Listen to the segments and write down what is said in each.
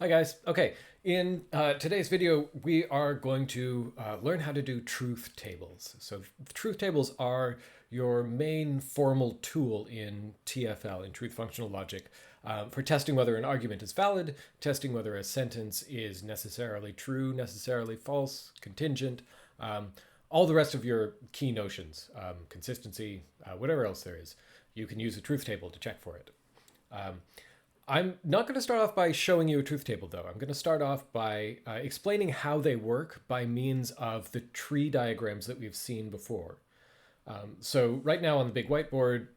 Hi guys. Okay, in today's video, we are going to learn how to do truth tables. So truth tables are your main formal tool in TFL, in truth functional logic, for testing whether an argument is valid, testing whether a sentence is necessarily true, necessarily false, contingent, all the rest of your key notions, consistency, whatever else there is. You can use a truth table to check for it. I'm not going to start off by showing you a truth table, though. I'm going to start off by explaining how they work by means of the tree diagrams that we've seen before. So right now on the big whiteboard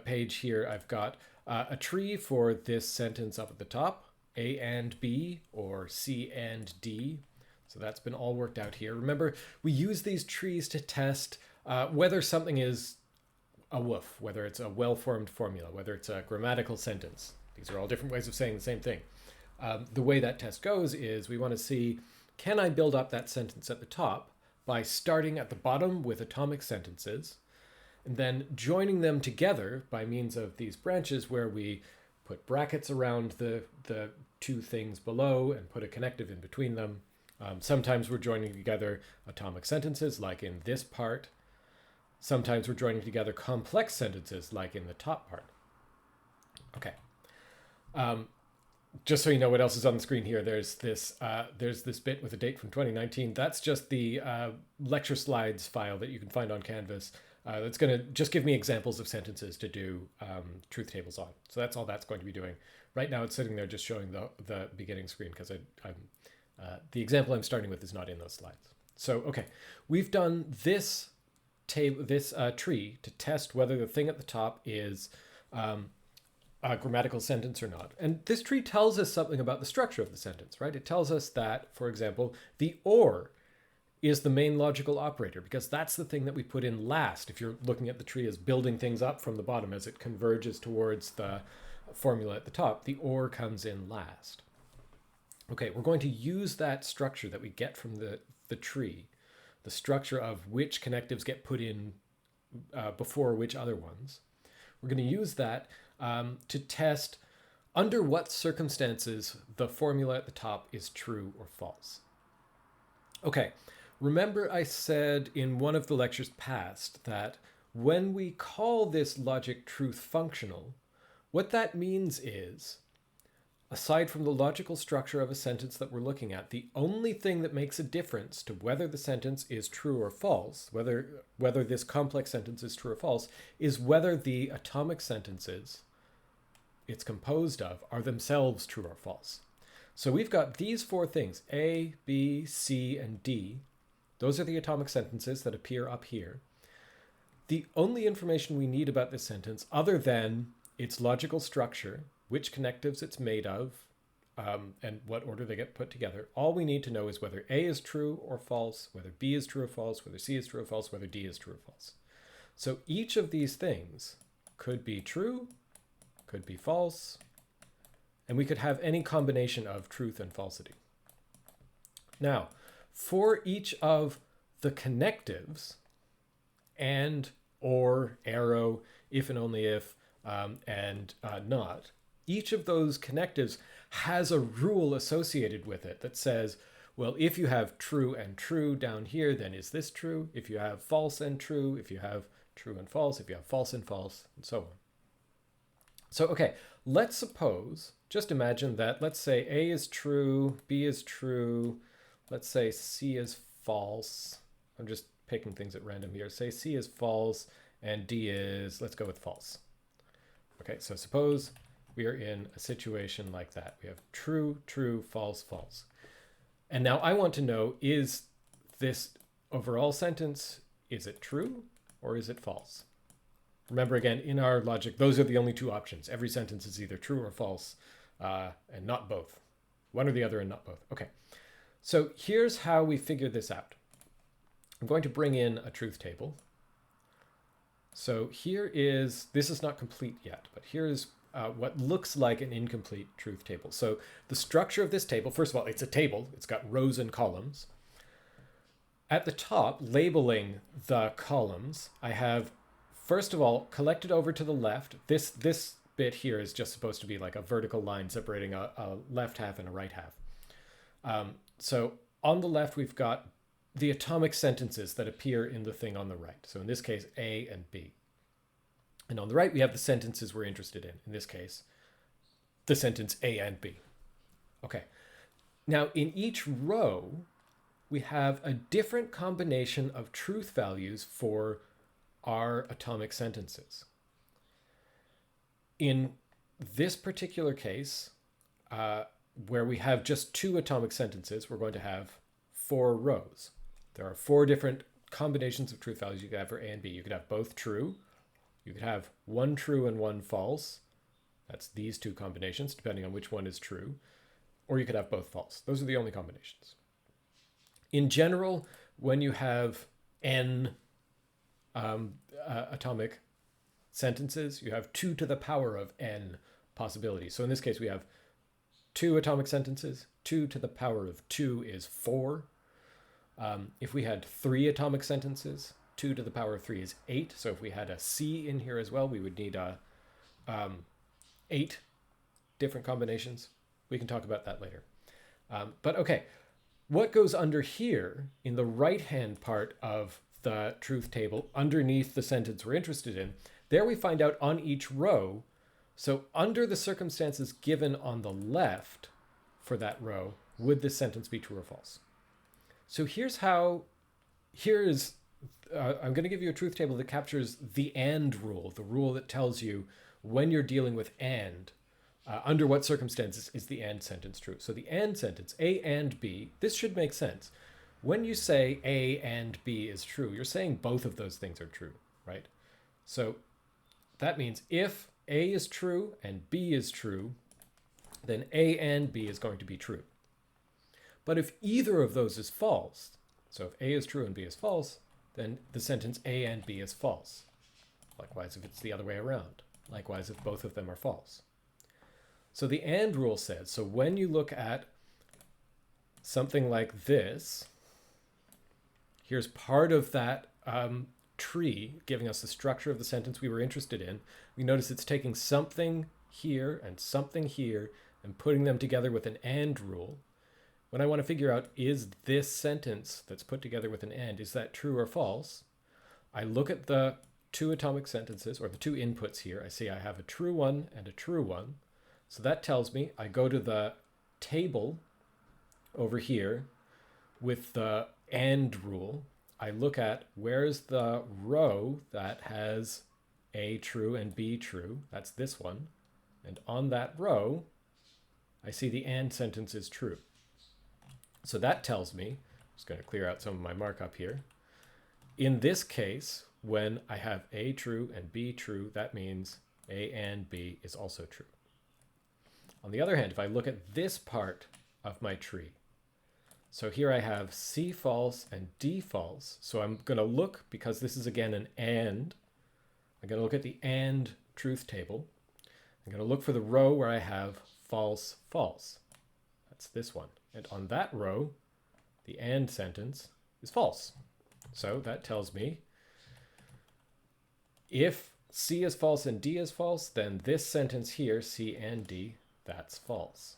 page here, I've got a tree for this sentence up at the top, A and B, or C and D. So that's been all worked out here. Remember, we use these trees to test whether something is a woof, whether it's a well-formed formula, whether it's a grammatical sentence. These are all different ways of saying the same thing. The way that test goes is we want to see, can I build up that sentence at the top by starting at the bottom with atomic sentences and then joining them together by means of these branches where we put brackets around the two things below and put a connective in between them. Sometimes we're joining together atomic sentences like in this part. Sometimes we're joining together complex sentences like in the top part. Okay. Just so you know what else is on the screen here, there's this bit with a date from 2019. That's just the lecture slides file that you can find on Canvas. That's going to just give me examples of sentences to do truth tables on. So that's all that's going to be doing. Right now it's sitting there just showing the beginning screen because the example I'm starting with is not in those slides. So, okay, we've done this tree to test whether the thing at the top is a grammatical sentence or not. And this tree tells us something about the structure of the sentence, right? It tells us that, for example, the or is the main logical operator because that's the thing that we put in last. If you're looking at the tree as building things up from the bottom as it converges towards the formula at the top, the or comes in last. Okay, we're going to use that structure that we get from the tree, the structure of which connectives get put in before which other ones. We're going to use that to test under what circumstances the formula at the top is true or false. Okay, remember I said in one of the lectures past that when we call this logic truth functional, what that means is, aside from the logical structure of a sentence that we're looking at, the only thing that makes a difference to whether the sentence is true or false, whether this complex sentence is true or false, is whether the atomic sentences it's composed of are themselves true or false. So we've got these four things, A, B, C, and D. Those are the atomic sentences that appear up here. The only information we need about this sentence, other than its logical structure, which connectives it's made of, and what order they get put together, all we need to know is whether A is true or false, whether B is true or false, whether C is true or false, whether D is true or false. So each of these things could be true, could be false, and we could have any combination of truth and falsity. Now, for each of the connectives, and, or, arrow, if and only if, and not, each of those connectives has a rule associated with it that says, well, if you have true and true down here, then is this true? If you have false and true, if you have true and false, if you have false, and so on. So, okay, let's suppose, just imagine that, let's say A is true, B is true, let's say C is false. I'm just picking things at random here. Say C is false and D is, let's go with false. Okay, so suppose we are in a situation like that. We have true, true, false, false. And now I want to know, is this overall sentence, is it true or is it false? Remember again, in our logic, those are the only two options. Every sentence is either true or false, and not both. One or the other and not both. Okay, so here's how we figure this out. I'm going to bring in a truth table. So here is, this is not complete yet, but here's what looks like an incomplete truth table. So the structure of this table, first of all, it's a table. It's got rows and columns. At the top, labeling the columns, I have, first of all, collected over to the left, this bit here is just supposed to be like a vertical line separating a left half and a right half. So on the left, we've got the atomic sentences that appear in the thing on the right. So in this case, A and B. And on the right, we have the sentences we're interested in this case, the sentence A and B. Okay. Now, in each row, we have a different combination of truth values for our atomic sentences. In this particular case, where we have just 2 atomic sentences, we're going to have 4 rows. There are 4 different combinations of truth values you could have for A and B. You could have both true. You could have 1 true and 1 false. That's these 2 combinations, depending on which one is true. Or you could have both false. Those are the only combinations. In general, when you have n atomic sentences, you have 2 to the power of n possibilities. So in this case, we have 2 atomic sentences. 2 to the power of 2 is 4. If we had 3 atomic sentences, 2 to the power of 3 is 8. So if we had a C in here as well, we would need 8 different combinations. We can talk about that later. But okay, what goes under here in the right-hand part of the truth table underneath the sentence we're interested in, there we find out on each row. So under the circumstances given on the left for that row, would this sentence be true or false? So I'm going to give you a truth table that captures the AND rule, the rule that tells you when you're dealing with AND, under what circumstances is the AND sentence true. So the AND sentence, A and B, this should make sense. When you say A and B is true, you're saying both of those things are true, right? So that means if A is true and B is true, then A and B is going to be true. But if either of those is false, so if A is true and B is false, then the sentence A and B is false. Likewise, if it's the other way around. Likewise, if both of them are false. So the AND rule says, so when you look at something like this, here's part of that tree giving us the structure of the sentence we were interested in. We notice it's taking something here and putting them together with an AND rule. When I want to figure out, is this sentence that's put together with an AND, is that true or false? I look at the 2 atomic sentences, or the 2 inputs here. I see I have a true one and a true one. So that tells me I go to the table over here with the AND rule. I look at where's the row that has A true and B true. That's this one. And on that row, I see the AND sentence is true. So that tells me, I'm just going to clear out some of my markup here. In this case, when I have A true and B true, that means A and B is also true. On the other hand, if I look at this part of my tree, so here I have C false and D false. So I'm going to look, because this is again an AND, I'm going to look at the AND truth table. I'm going to look for the row where I have false, false. That's this one. And on that row, the AND sentence is false. So that tells me if C is false and D is false, then this sentence here, C and D, that's false.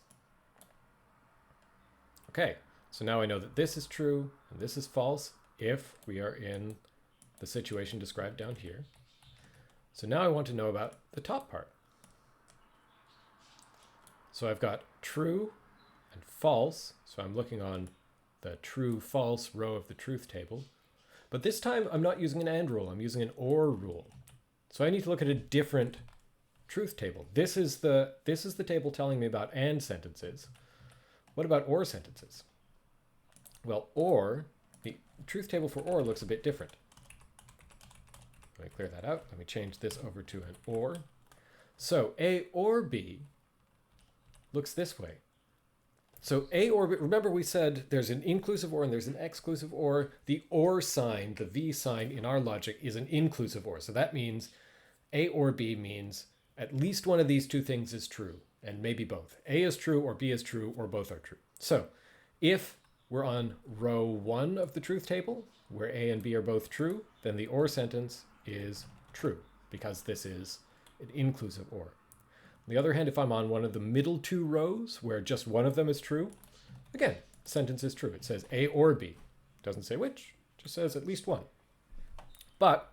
Okay, so now I know that this is true and this is false if we are in the situation described down here. So now I want to know about the top part. So I've got true and false. So I'm looking on the true false row of the truth table. But this time I'm not using an AND rule, I'm using an OR rule. So I need to look at a different truth table. This is the table telling me about AND sentences. What about OR sentences? Well, OR, the truth table for OR looks a bit different. Let me clear that out. Let me change this over to an OR. So A or B looks this way. So A or B, remember we said there's an inclusive OR and there's an exclusive OR. The OR sign, the V sign in our logic, is an inclusive OR. So that means A or B means at least one of these 2 things is true, and maybe both. A is true, or B is true, or both are true. So if we're on row 1 of the truth table, where A and B are both true, then the OR sentence is true, because this is an inclusive OR. On the other hand, if I'm on one of the middle two rows where just one of them is true, again, sentence is true. It says A or B. It doesn't say which, it just says at least one. But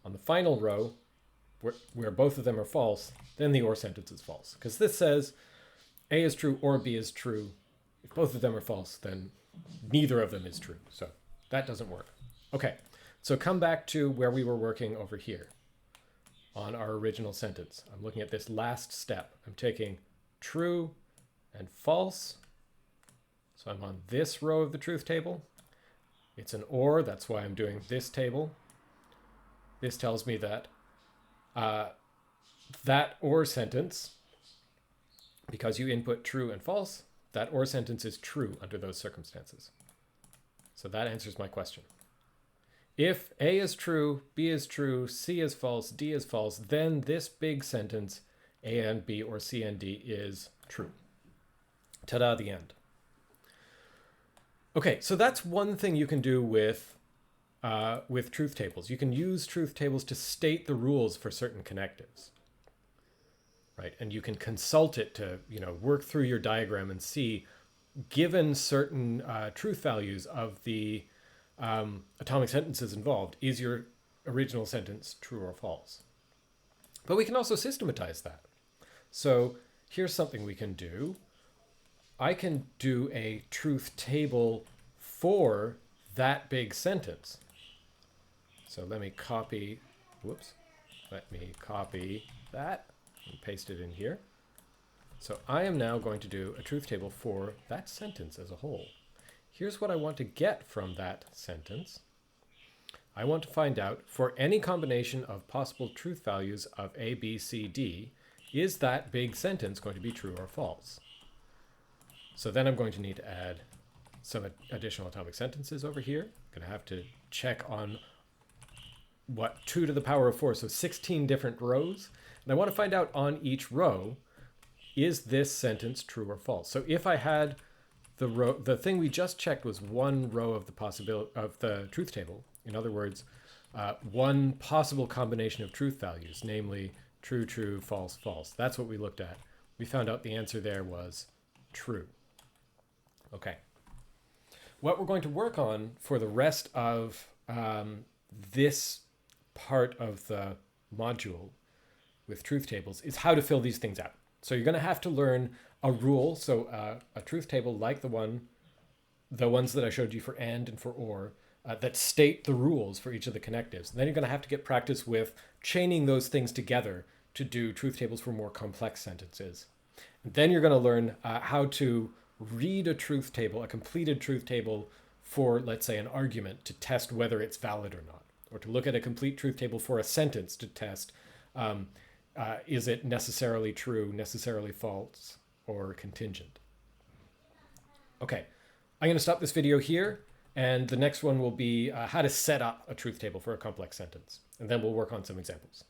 on the final row, where both of them are false, then the or sentence is false. Because this says A is true or B is true. If both of them are false, then neither of them is true. So that doesn't work. Okay, so come back to where we were working over here on our original sentence. I'm looking at this last step. I'm taking true and false. So I'm on this row of the truth table. It's an or, that's why I'm doing this table. This tells me that that or sentence, because you input true and false, that or sentence is true under those circumstances. So that answers my question. If A is true, B is true, C is false, D is false, then this big sentence, A and B or C and D is true. Ta-da, the end. Okay, so that's one thing you can do with truth tables. You can use truth tables to state the rules for certain connectives, right? And you can consult it to, work through your diagram and see, given certain truth values of the atomic sentences involved, is your original sentence true or false? But we can also systematize that. So here's something we can do. I can do a truth table for that big sentence. So let me copy that and paste it in here. So I am now going to do a truth table for that sentence as a whole. Here's what I want to get from that sentence. I want to find out, for any combination of possible truth values of A, B, C, D, is that big sentence going to be true or false? So then I'm going to need to add some additional atomic sentences over here. I'm going to have to check on 2 to the power of 4, so 16 different rows. And I want to find out on each row, is this sentence true or false? So if I had the thing we just checked was one row of the truth table. In other words, one possible combination of truth values, namely true, true, false, false. That's what we looked at. We found out the answer there was true. Okay. What we're going to work on for the rest of this part of the module with truth tables is how to fill these things out. So you're going to have to learn a rule. So a truth table like the ones that I showed you for and for or, that state the rules for each of the connectives. And then you're going to have to get practice with chaining those things together to do truth tables for more complex sentences. And then you're going to learn how to read a truth table, a completed truth table for, let's say, an argument to test whether it's valid or not, or to look at a complete truth table for a sentence to test is it necessarily true, necessarily false, or contingent. Okay, I'm going to stop this video here, and the next one will be how to set up a truth table for a complex sentence, and then we'll work on some examples.